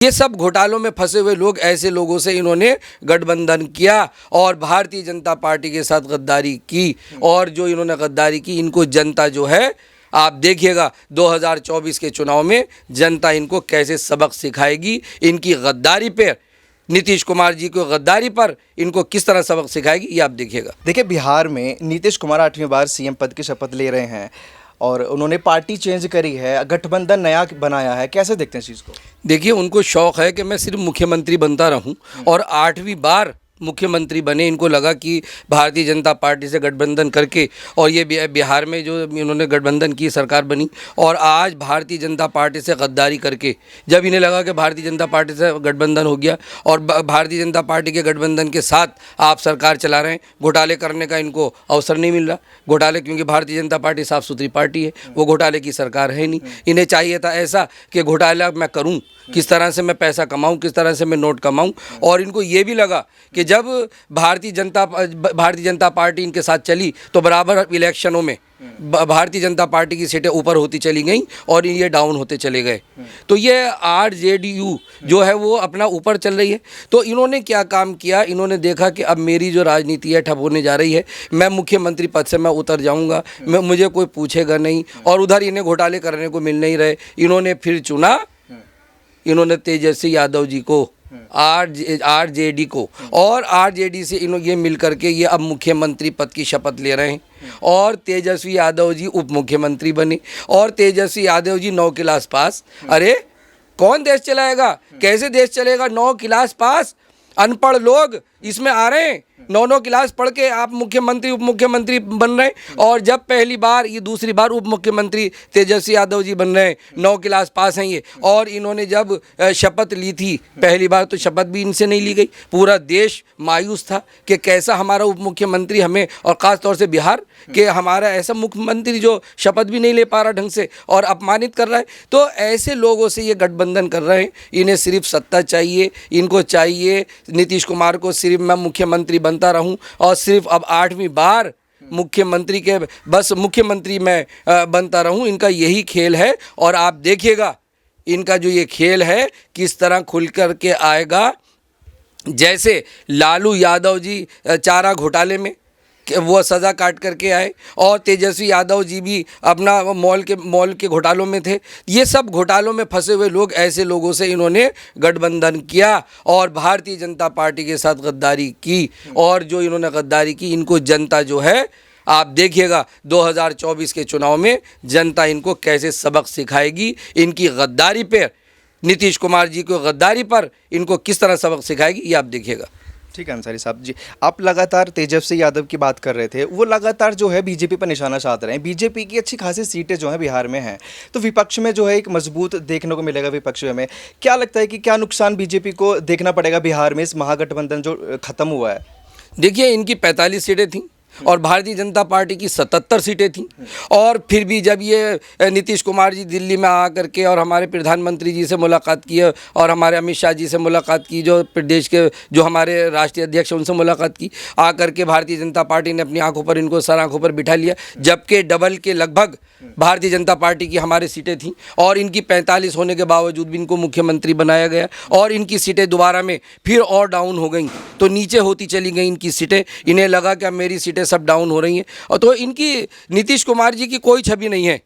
ये सब घोटालों में फंसे हुए लोग, ऐसे लोगों से इन्होंने गठबंधन किया और भारतीय जनता पार्टी के साथ गद्दारी की। और जो इन्होंने गद्दारी की, इनको जनता जो है, आप देखिएगा 2024 के चुनाव में जनता इनको कैसे सबक सिखाएगी। इनकी गद्दारी पर, नीतीश कुमार जी को गद्दारी पर इनको किस तरह सबक सिखाएगी, ये आप देखिएगा। देखिए, बिहार में नीतीश कुमार 8वीं बार सीएम पद की शपथ ले रहे हैं और उन्होंने पार्टी चेंज करी है, गठबंधन नया बनाया है। कैसे देखते हैं इस चीज़ को? देखिए, उनको शौक है कि मैं सिर्फ मुख्यमंत्री बनता रहूं और 8वीं बार मुख्यमंत्री बने। इनको लगा कि भारतीय जनता पार्टी से गठबंधन करके, और ये बिहार में जो इन्होंने गठबंधन की सरकार बनी, और आज भारतीय जनता पार्टी से गद्दारी करके, जब इन्हें लगा कि भारतीय जनता पार्टी से गठबंधन हो गया और भारतीय जनता पार्टी के गठबंधन के साथ आप सरकार चला रहे हैं, घोटाले करने का इनको अवसर नहीं मिल रहा। घोटाले, क्योंकि भारतीय जनता पार्टी साफ़ सुथरी पार्टी है, वो घोटाले की सरकार है नहीं। इन्हें चाहिए था ऐसा कि घोटाला मैं करूँ, किस तरह से मैं पैसा कमाऊं, किस तरह से मैं नोट कमाऊं। और इनको ये भी लगा कि जब भारतीय जनता पार्टी इनके साथ चली तो बराबर इलेक्शनों में भारतीय जनता पार्टी की सीटें ऊपर होती चली गई और ये डाउन होते चले गए। तो ये आरजेडीयू जो है वो अपना ऊपर चल रही है। तो इन्होंने क्या काम किया, इन्होंने देखा कि अब मेरी जो राजनीति है ठप होने जा रही है, मैं मुख्यमंत्री पद से मैं उतर जाऊंगा, मुझे कोई पूछेगा नहीं, और उधर इन्हें घोटाले करने को मिल नहीं रहे। इन्होंने फिर चुना, इन्होंने तेजस्वी यादव जी को, आरजेडी को, और आरजेडी से इन्होंने ये मिल करके ये अब मुख्यमंत्री पद की शपथ ले रहे हैं। और तेजस्वी यादव जी उप मुख्यमंत्री बने, और तेजस्वी यादव जी 9 क्लास पास। अरे कौन देश चलाएगा, कैसे देश चलेगा? 9 क्लास पास अनपढ़ लोग इसमें आ रहे हैं, 9 क्लास पढ़ के आप मुख्यमंत्री उप मुख्यमंत्री बन रहे हैं। और जब पहली बार, ये दूसरी बार उप मुख्यमंत्री तेजस्वी यादव जी बन रहे हैं, 9 क्लास पास हैं ये। और इन्होंने जब शपथ ली थी पहली बार, तो शपथ भी इनसे नहीं ली गई। पूरा देश मायूस था कि कैसा हमारा उप मुख्यमंत्री हमें, और ख़ास तौर से बिहार के हमारा ऐसा मुख्यमंत्री जो शपथ भी नहीं ले पा रहा ढंग से और अपमानित कर रहा है। तो ऐसे लोगों से ये गठबंधन कर रहे हैं। इन्हें सिर्फ सत्ता चाहिए, इनको चाहिए नीतीश कुमार को सिर्फ मैं मुख्यमंत्री बनता रहूं, और सिर्फ अब 8वीं बार मुख्यमंत्री के, बस मुख्यमंत्री मैं बनता रहूं। इनका यही खेल है। और आप देखिएगा इनका जो ये खेल है किस तरह खुल कर के आएगा। जैसे लालू यादव जी चारा घोटाले में वो सज़ा काट करके आए, और तेजस्वी यादव जी भी अपना मॉल के घोटालों में थे। ये सब घोटालों में फंसे हुए लोग, ऐसे लोगों से इन्होंने गठबंधन किया और भारतीय जनता पार्टी के साथ गद्दारी की। और जो इन्होंने गद्दारी की, इनको जनता जो है, आप देखिएगा 2024 के चुनाव में जनता इनको कैसे सबक सिखाएगी। इनकी गद्दारी पर, नीतीश कुमार जी को गद्दारी पर इनको किस तरह सबक सिखाएगी, ये आप देखिएगा। ठीक है अंसारी साहब जी, आप लगातार तेजस्वी यादव की बात कर रहे थे। वो लगातार जो है बीजेपी पर निशाना साध रहे हैं। बीजेपी की अच्छी खासी सीटें जो है बिहार में हैं, तो विपक्ष में जो है एक मजबूत देखने को मिलेगा। विपक्ष में क्या लगता है कि क्या नुकसान बीजेपी को देखना पड़ेगा बिहार में, इस महागठबंधन जो खत्म हुआ है? देखिए, इनकी 45 सीटें थीं और भारतीय जनता पार्टी की 77 सीटें थीं। और फिर भी जब ये नीतीश कुमार जी दिल्ली में आ करके और हमारे प्रधानमंत्री जी से मुलाकात की और हमारे अमित शाह जी से मुलाकात की, जो प्रदेश के जो हमारे राष्ट्रीय अध्यक्ष उनसे मुलाकात की, आ करके भारतीय जनता पार्टी ने अपनी आंखों पर, इनको सर आंखों पर बिठा लिया। जबकि डबल के लगभग भारतीय जनता पार्टी की हमारी सीटें थीं, और इनकी 45 होने के बावजूद भी इनको मुख्यमंत्री बनाया गया, और इनकी सीटें दोबारा में फिर और डाउन हो गई, तो नीचे होती चली गई इनकी सीटें। इन्हें लगा कि अब मेरी सीटें सब डाउन हो रही हैं, और तो इनकी नीतीश कुमार जी की कोई छवि नहीं है।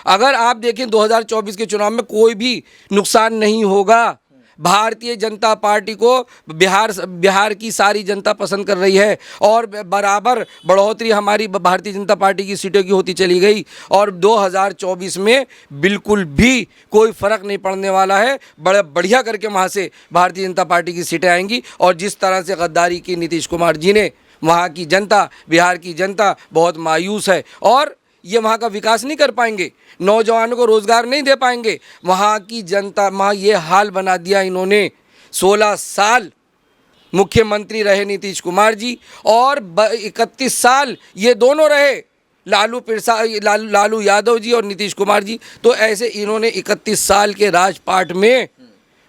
अगर आप देखें 2024 के चुनाव में कोई भी नुकसान नहीं होगा। भारतीय जनता पार्टी को बिहार की सारी जनता पसंद कर रही है, और बराबर बढ़ोतरी हमारी भारतीय जनता पार्टी की सीटों की होती चली गई, और 2024 में बिल्कुल भी कोई फ़र्क नहीं पड़ने वाला है। बड़े बढ़िया करके वहाँ से भारतीय जनता पार्टी की सीटें आएंगी। और जिस तरह से गद्दारी की नीतीश कुमार जी ने, वहाँ की जनता, बिहार की जनता बहुत मायूस है, और ये वहाँ का विकास नहीं कर पाएंगे, नौजवानों को रोज़गार नहीं दे पाएंगे। वहाँ की जनता, वहाँ ये हाल बना दिया इन्होंने। 16 साल मुख्यमंत्री रहे नीतीश कुमार जी, और 31 साल ये दोनों रहे, लालू यादव जी और नीतीश कुमार जी। तो ऐसे इन्होंने 31 साल के राजपाट में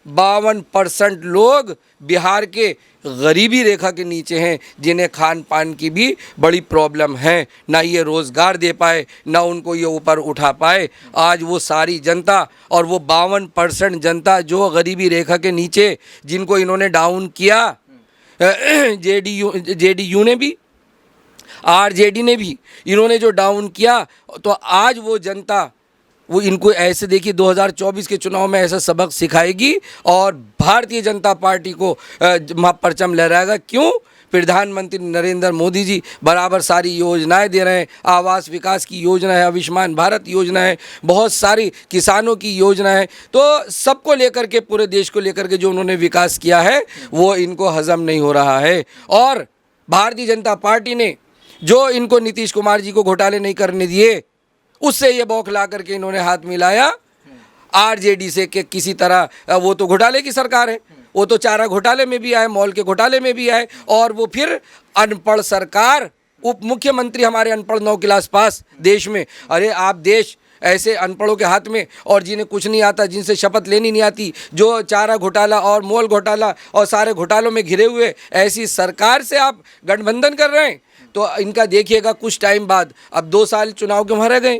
52% लोग बिहार के गरीबी रेखा के नीचे हैं, जिन्हें खान पान की भी बड़ी प्रॉब्लम है। ना ये रोज़गार दे पाए, ना उनको ये ऊपर उठा पाए। आज वो सारी जनता और वो 52% जनता जो गरीबी रेखा के नीचे, जिनको इन्होंने डाउन किया, जेडीयू ने भी, आरजेडी ने भी, इन्होंने जो डाउन किया, तो आज वो जनता वो इनको ऐसे देखिए 2024 के चुनाव में ऐसा सबक सिखाएगी और भारतीय जनता पार्टी को वहाँ परचम लहराएगा। क्यों? प्रधानमंत्री नरेंद्र मोदी जी बराबर सारी योजनाएं दे रहे हैं। आवास विकास की योजना है, आयुष्मान भारत योजना है, बहुत सारी किसानों की योजना है। तो सबको लेकर के, पूरे देश को लेकर के जो उन्होंने विकास किया है वो इनको हजम नहीं हो रहा है। और भारतीय जनता पार्टी ने जो इनको नीतीश कुमार जी को घोटाले नहीं करने दिए, उससे ये बौखला करके इन्होंने हाथ मिलाया आरजेडी से कि किसी तरह वो तो घोटाले की सरकार है, वो तो चारा घोटाले में भी आए, मॉल के घोटाले में भी आए, और वो फिर अनपढ़ सरकार, उप मुख्यमंत्री हमारे अनपढ़ 9 क्लास पास देश में। अरे आप देश ऐसे अनपढ़ों के हाथ में, और जिन्हें कुछ नहीं आता, जिनसे शपथ लेनी नहीं आती, जो चारा घोटाला और मॉल घोटाला और सारे घोटालों में घिरे हुए ऐसी सरकार से आप गठबंधन कर रहे हैं, तो इनका देखिएगा कुछ टाइम बाद, अब 2 साल चुनाव के वहाँ रह गए,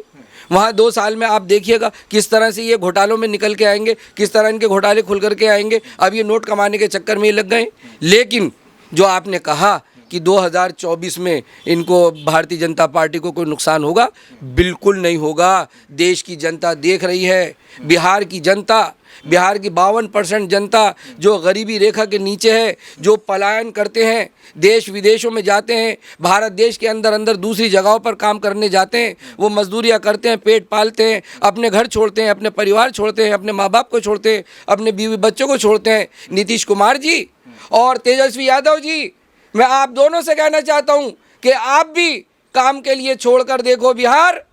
वहाँ 2 साल में आप देखिएगा किस तरह से ये घोटालों में निकल के आएंगे, किस तरह इनके घोटाले खुल करके आएंगे। अब ये नोट कमाने के चक्कर में ही लग गए। लेकिन जो आपने कहा कि 2024 में इनको भारतीय जनता पार्टी को कोई नुकसान होगा, बिल्कुल नहीं होगा। देश की जनता देख रही है, बिहार की जनता, बिहार की 52% जनता जो गरीबी रेखा के नीचे है, जो पलायन करते हैं, देश विदेशों में जाते हैं, भारत देश के अंदर अंदर दूसरी जगहों पर काम करने जाते हैं, वो मजदूरियां करते हैं, पेट पालते हैं, अपने घर छोड़ते हैं, अपने परिवार छोड़ते हैं, अपने माँ बाप को छोड़ते हैं, अपने बीवी बच्चों को छोड़ते हैं। नीतीश कुमार जी और तेजस्वी यादव जी, मैं आप दोनों से कहना चाहता हूं कि आप भी काम के लिए छोड़कर देखो बिहार,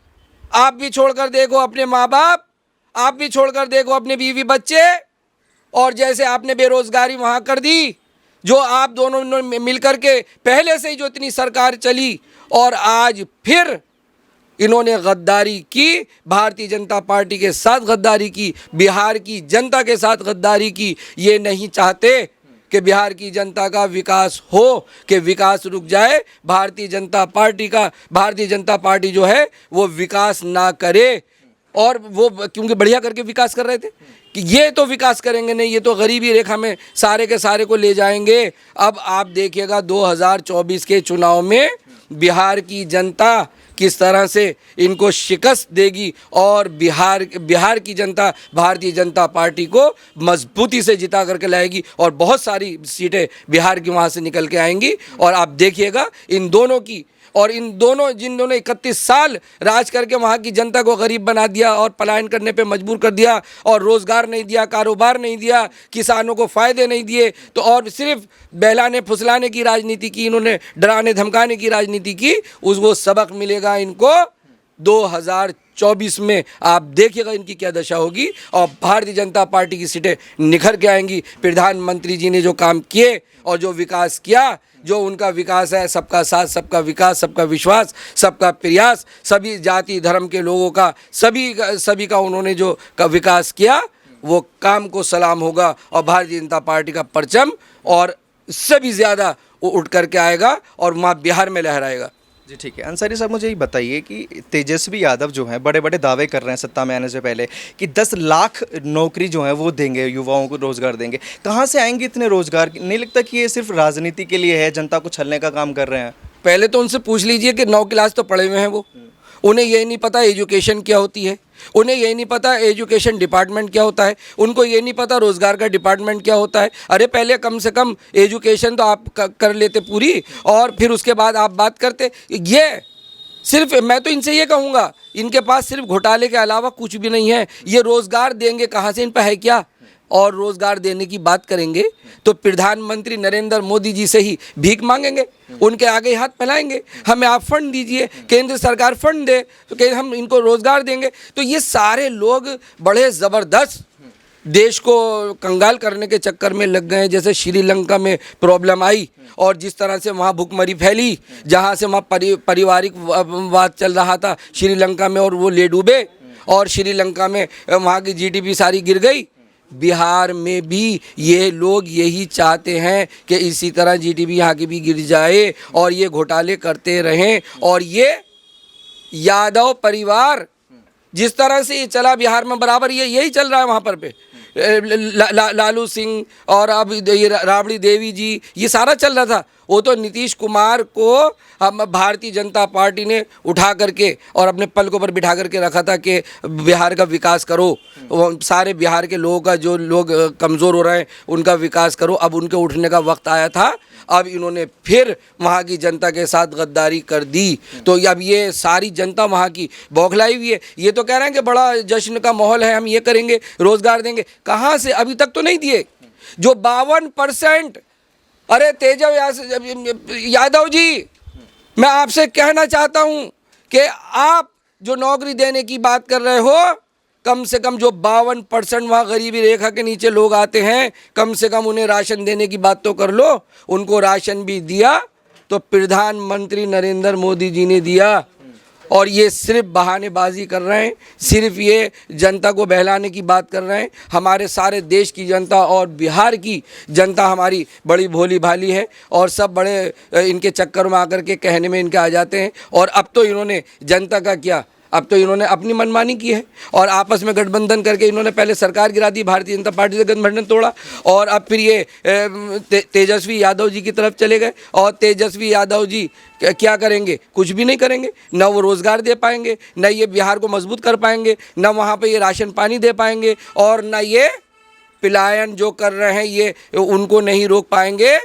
आप भी छोड़कर देखो अपने माँ बाप, आप भी छोड़कर देखो अपने बीवी बच्चे, और जैसे आपने बेरोजगारी वहाँ कर दी, जो आप दोनों ने मिलकर के पहले से ही जो इतनी सरकार चली, और आज फिर इन्होंने गद्दारी की, भारतीय जनता पार्टी के साथ गद्दारी की, बिहार की जनता के साथ गद्दारी की। ये नहीं चाहते कि बिहार की जनता का विकास हो, कि विकास रुक जाए। भारतीय जनता पार्टी जो है वो विकास ना करे, और वो क्योंकि बढ़िया करके विकास कर रहे थे कि ये तो विकास करेंगे नहीं, ये तो गरीबी रेखा में सारे के सारे को ले जाएंगे। अब आप देखिएगा 2024 के चुनाव में बिहार की जनता किस तरह से इनको शिकस्त देगी, और बिहार की जनता भारतीय जनता पार्टी को मजबूती से जिता करके लाएगी, और बहुत सारी सीटें बिहार की वहाँ से निकल के आएंगी। और आप देखिएगा इन दोनों की, और इन दोनों जिन्होंने 31 साल राज करके वहाँ की जनता को गरीब बना दिया और पलायन करने पे मजबूर कर दिया, और रोज़गार नहीं दिया, कारोबार नहीं दिया, किसानों को फ़ायदे नहीं दिए, तो और सिर्फ बहलाने फुसलाने की राजनीति की, इन्होंने डराने धमकाने की राजनीति की, वो सबक मिलेगा इनको 2024 में। आप देखिएगा इनकी क्या दशा होगी, और भारतीय जनता पार्टी की सीटें निखर के आएंगी। प्रधानमंत्री जी ने जो काम किए और जो विकास किया, जो उनका विकास है, सबका साथ, सबका विकास, सबका विश्वास, सबका प्रयास, सभी जाति धर्म के लोगों का, सभी का उन्होंने जो का विकास किया, वो काम को सलाम होगा, और भारतीय जनता पार्टी का परचम और इससे भी ज़्यादा वो उठ करके आएगा और वहाँ बिहार में लहराएगा। जी ठीक है। अंसारी साहब, मुझे ये बताइए कि तेजस्वी यादव जो हैं बड़े बड़े दावे कर रहे हैं सत्ता में आने से पहले कि 10 लाख नौकरी जो है वो देंगे, युवाओं को रोज़गार देंगे। कहाँ से आएंगे इतने रोज़गार? नहीं लगता कि ये सिर्फ राजनीति के लिए है, जनता को छलने का काम कर रहे हैं? पहले तो उनसे पूछ लीजिए कि 9 क्लास तो पढ़े हुए हैं वो, उन्हें यही नहीं पता एजुकेशन क्या होती है, उन्हें यही नहीं पता एजुकेशन डिपार्टमेंट क्या होता है, उनको ये नहीं पता रोज़गार का डिपार्टमेंट क्या होता है। अरे पहले कम से कम एजुकेशन तो आप कर लेते पूरी, और फिर उसके बाद आप बात करते। ये सिर्फ, मैं तो इनसे ये कहूँगा, इनके पास सिर्फ घोटाले के अलावा कुछ भी नहीं है। ये रोज़गार देंगे कहाँ से, इन पर है क्या? और रोज़गार देने की बात करेंगे तो प्रधानमंत्री नरेंद्र मोदी जी से ही भीख मांगेंगे, उनके आगे हाथ फैलाएंगे, हमें आप फंड दीजिए, केंद्र सरकार फंड दे तो कि हम इनको रोज़गार देंगे। तो ये सारे लोग बड़े ज़बरदस्त देश को कंगाल करने के चक्कर में लग गए हैं। जैसे श्रीलंका में प्रॉब्लम आई, और जिस तरह से वहाँ भुखमरी फैली, जहाँ से वहाँ पारिवारिक वाद चल रहा था श्रीलंका में, और वो ले डूबे, और श्रीलंका में वहाँ की GDP सारी गिर गई। बिहार में भी ये लोग यही चाहते हैं कि इसी तरह जीडीपी यहाँ की भी गिर जाए और ये घोटाले करते रहें। और ये यादव परिवार जिस तरह से ये चला बिहार में, बराबर ये यही चल रहा है वहाँ पर पे लालू सिंह और अब ये राबड़ी देवी जी, ये सारा चल रहा था। वो तो नीतीश कुमार को हम भारतीय जनता पार्टी ने उठा करके और अपने पलकों पर बिठा करके रखा था कि बिहार का विकास करो, वो सारे बिहार के लोगों का, जो लोग कमज़ोर हो रहे हैं उनका विकास करो। अब उनके उठने का वक्त आया था, अब इन्होंने फिर वहाँ की जनता के साथ गद्दारी कर दी। तो अब ये सारी जनता वहाँ की बौखलाई हुई है। ये तो कह रहे हैं कि बड़ा जश्न का माहौल है, हम ये करेंगे, रोज़गार देंगे। कहाँ से? अभी तक तो नहीं दिए। जो 52%, अरे यादव जी, मैं आपसे कहना चाहता हूँ कि आप जो नौकरी देने की बात कर रहे हो, कम से कम जो 52% वहाँ गरीबी रेखा के नीचे लोग आते हैं, कम से कम उन्हें राशन देने की बात तो कर लो। उनको राशन भी दिया तो प्रधानमंत्री नरेंद्र मोदी जी ने दिया, और ये सिर्फ बहानेबाजी कर रहे हैं, सिर्फ ये जनता को बहलाने की बात कर रहे हैं। हमारे सारे देश की जनता और बिहार की जनता हमारी बड़ी भोली भाली है, और सब बड़े इनके चक्कर में आकर के कहने में इनके आ जाते हैं। और अब तो इन्होंने जनता का क्या, अब तो इन्होंने अपनी मनमानी की है और आपस में गठबंधन करके इन्होंने पहले सरकार गिरा दी, भारतीय जनता पार्टी से गठबंधन तोड़ा, और अब फिर ये तेजस्वी यादव जी की तरफ चले गए। और तेजस्वी यादव जी क्या करेंगे? कुछ भी नहीं करेंगे। न वो रोज़गार दे पाएंगे, न ये बिहार को मजबूत कर पाएंगे, न वहाँ पे ये राशन पानी दे पाएंगे, और न ये पलायन जो कर रहे हैं ये उनको नहीं रोक पाएंगे।